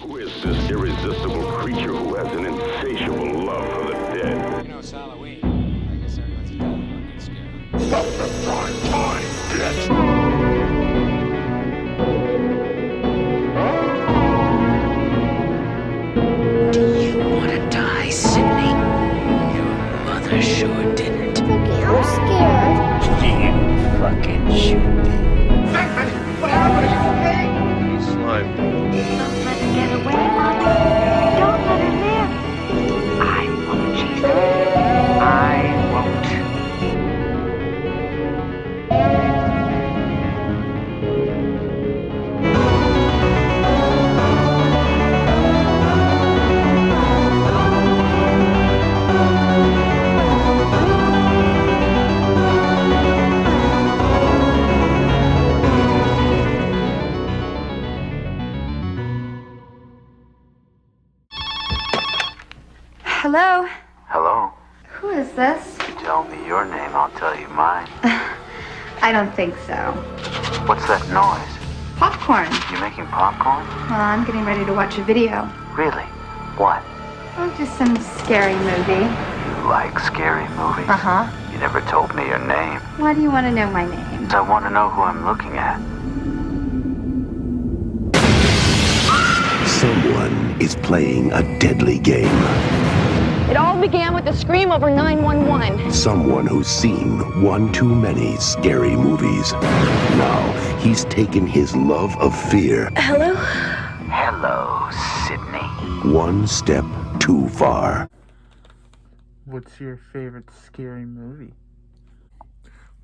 Who is this irresistible creature who has an insatiable love for the dead? You know, it's Halloween. I guess everyone's a devil and gets scared. Stop the prime time, bitch! Do you want to die, Sydney? Your mother sure didn't. Cookie, I'm scared. You fucking should be. What happened? Are you okay? He's slime. Don't let her get away, Mommy. Don't let her live. I won't, Jesus. I won't. Hello? Hello? Who is this? You tell me your name, I'll tell you mine. I don't think so. What's that noise? Popcorn. You making popcorn? Well, I'm getting ready to watch a video. Really? What? Oh, just some scary movie. You like scary movies? Uh-huh. You never told me your name. Why do you want to know my name? I want to know who I'm looking at. Someone is playing a deadly game. It all began with a scream over 911. Someone who's seen one too many scary movies. Now, he's taken his love of fear Hello? Hello, Sydney. one step too far. What's your favorite scary movie?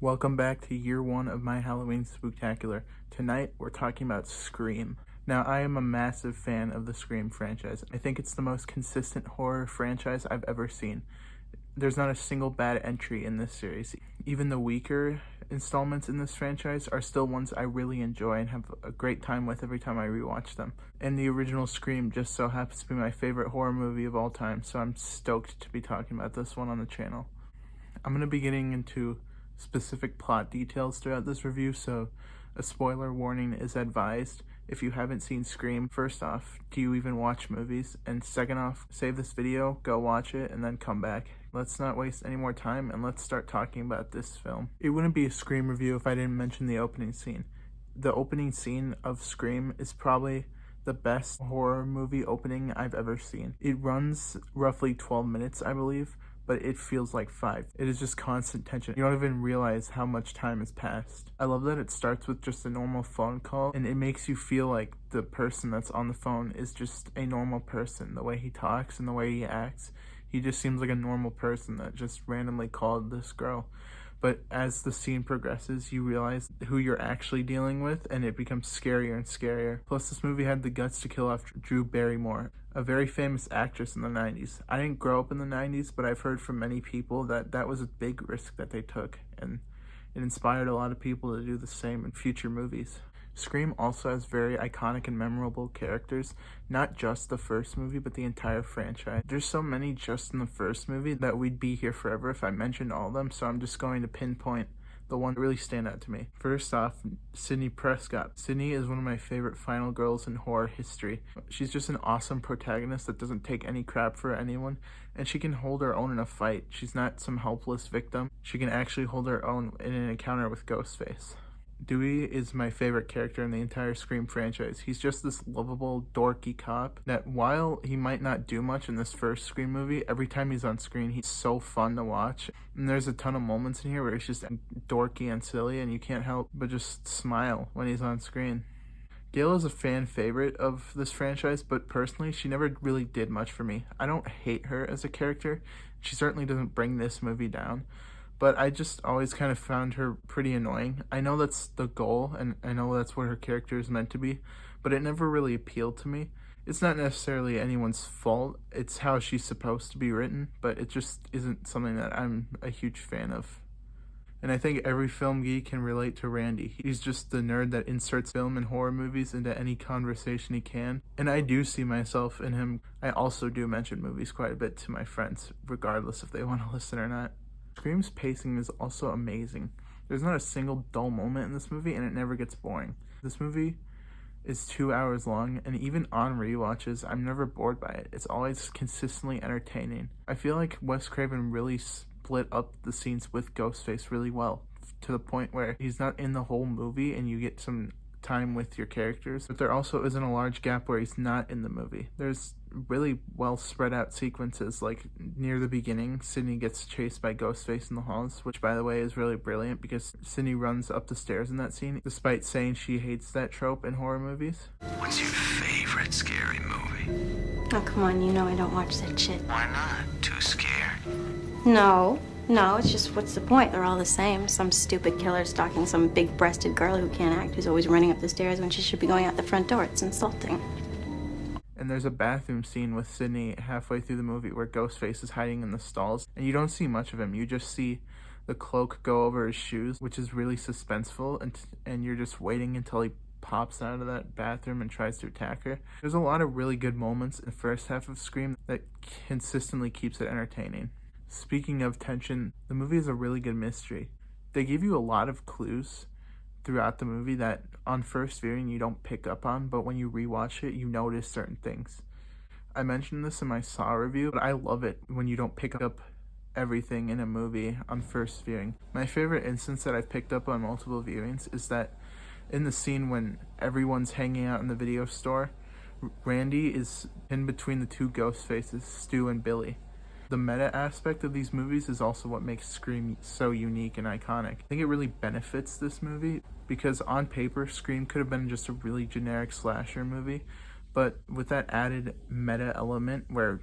Welcome back to year one of my Halloween Spooktacular. Tonight, we're talking about Scream. Now, I am a massive fan of the Scream franchise. I think it's the most consistent horror franchise I've ever seen. There's not a single bad entry in this series. Even the weaker installments in this franchise are still ones I really enjoy and have a great time with every time I rewatch them. And the original Scream just so happens to be my favorite horror movie of all time, so I'm stoked to be talking about this one on the channel. I'm going to be getting into specific plot details throughout this review, so a spoiler warning is advised. If you haven't seen Scream, first off, do you even watch movies? And second off, save this video, go watch it, and then come back. Let's not waste any more time, and let's start talking about this film. It wouldn't be a Scream review if I didn't mention the opening scene. The opening scene of Scream is probably the best horror movie opening I've ever seen. It runs roughly 12 minutes, I believe, but it feels like 5. It is just constant tension. You don't even realize how much time has passed. I love that it starts with just a normal phone call, and it makes you feel like the person that's on the phone is just a normal person. The way he talks and the way he acts, he just seems like a normal person that just randomly called this girl. But as the scene progresses, you realize who you're actually dealing with, and it becomes scarier and scarier. Plus, this movie had the guts to kill off Drew Barrymore, a very famous actress in the 90s. I didn't grow up in the 90s, but I've heard from many people that that was a big risk that they took, and it inspired a lot of people to do the same in future movies. Scream also has very iconic and memorable characters, not just the first movie, but the entire franchise. There's so many just in the first movie that we'd be here forever if I mentioned all of them, so I'm just going to pinpoint the one that really stand out to me. First off, Sidney Prescott. Sidney is one of my favorite final girls in horror history. She's just an awesome protagonist that doesn't take any crap for anyone, and she can hold her own in a fight. She's not some helpless victim. She can actually hold her own in an encounter with Ghostface. Dewey is my favorite character in the entire Scream franchise. He's just this lovable, dorky cop that while he might not do much in this first Scream movie, every time he's on screen, he's so fun to watch. And there's a ton of moments in here where he's just dorky and silly, and you can't help but just smile when he's on screen. Gail is a fan favorite of this franchise, but personally, she never really did much for me. I don't hate her as a character. She certainly doesn't bring this movie down. But I just always kind of found her pretty annoying. I know that's the goal, and I know that's what her character is meant to be, but it never really appealed to me. It's not necessarily anyone's fault. It's how she's supposed to be written, but it just isn't something that I'm a huge fan of. And I think every film geek can relate to Randy. He's just the nerd that inserts film and horror movies into any conversation he can. And I do see myself in him. I also do mention movies quite a bit to my friends, regardless if they want to listen or not. Scream's pacing is also amazing. There's not a single dull moment in this movie, and it never gets boring. This movie is 2 hours long, and even on rewatches, I'm never bored by it. It's always consistently entertaining. I feel like Wes Craven really split up the scenes with Ghostface really well, to the point where he's not in the whole movie and you get some time with your characters, but there also isn't a large gap where he's not in the movie. There's really well spread out sequences, like near the beginning, Sidney gets chased by Ghostface in the halls, which by the way is really brilliant because Sidney runs up the stairs in that scene, despite saying she hates that trope in horror movies. What's your favorite scary movie? Oh, come on, you know I don't watch that shit. Why not? Too scared? No, it's just what's the point? They're all the same. Some stupid killer stalking some big-breasted girl who can't act, who's always running up the stairs when she should be going out the front door. It's insulting. And there's a bathroom scene with Sidney halfway through the movie where Ghostface is hiding in the stalls, and you don't see much of him. You just see the cloak go over his shoes, which is really suspenseful, and you're just waiting until he pops out of that bathroom and tries to attack her. There's a lot of really good moments in the first half of Scream that consistently keeps it entertaining. Speaking of tension, the movie is a really good mystery. They give you a lot of clues throughout the movie that on first viewing you don't pick up on, but when you rewatch it, you notice certain things. I mentioned this in my Saw review, but I love it when you don't pick up everything in a movie on first viewing. My favorite instance that I've picked up on multiple viewings is that in the scene when everyone's hanging out in the video store, Randy is in between the two ghost faces, Stu and Billy. The meta aspect of these movies is also what makes Scream so unique and iconic. I think it really benefits this movie because on paper, Scream could have been just a really generic slasher movie, but with that added meta element where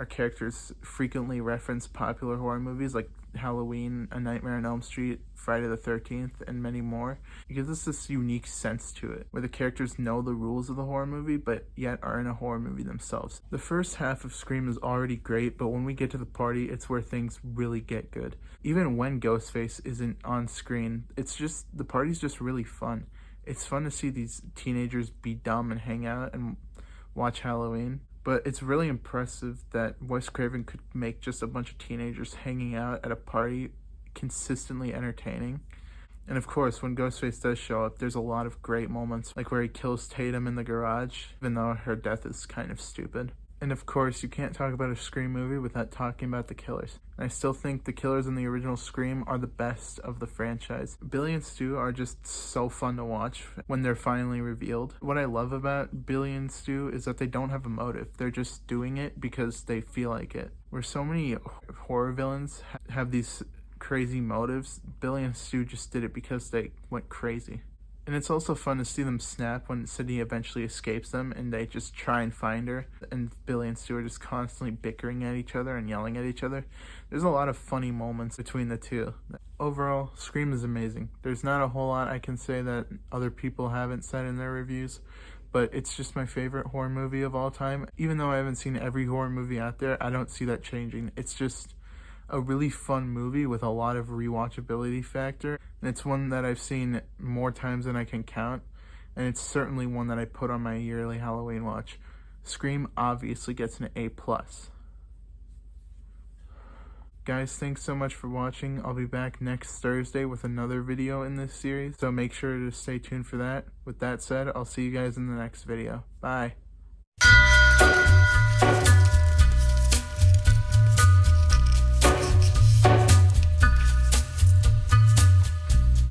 our characters frequently reference popular horror movies like Halloween, A Nightmare on Elm Street, Friday the 13th, and many more, it gives us this unique sense to it, where the characters know the rules of the horror movie, but yet are in a horror movie themselves. The first half of Scream is already great, but when we get to the party, it's where things really get good. Even when Ghostface isn't on screen, the party's just really fun. It's fun to see these teenagers be dumb and hang out and watch Halloween. But it's really impressive that Wes Craven could make just a bunch of teenagers hanging out at a party consistently entertaining. And of course, when Ghostface does show up, there's a lot of great moments, like where he kills Tatum in the garage, even though her death is kind of stupid. And of course, you can't talk about a Scream movie without talking about the killers. And I still think the killers in the original Scream are the best of the franchise. Billy and Stu are just so fun to watch when they're finally revealed. What I love about Billy and Stu is that they don't have a motive. They're just doing it because they feel like it. Where so many horror villains have these crazy motives, Billy and Stu just did it because they went crazy. And it's also fun to see them snap when Sidney eventually escapes them and they just try and find her, and Billy and Stu are just constantly bickering at each other and yelling at each other. There's a lot of funny moments between the two. Overall, Scream is amazing. There's not a whole lot I can say that other people haven't said in their reviews, but it's just my favorite horror movie of all time. Even though I haven't seen every horror movie out there, I don't see that changing. It's just a really fun movie with a lot of rewatchability factor, and it's one that I've seen more times than I can count, and it's certainly one that I put on my yearly Halloween watch. Scream obviously gets an A+. Guys, thanks so much for watching. I'll be back next Thursday with another video in this series, so make sure to stay tuned for that. With that said, I'll see you guys in the next video. Bye.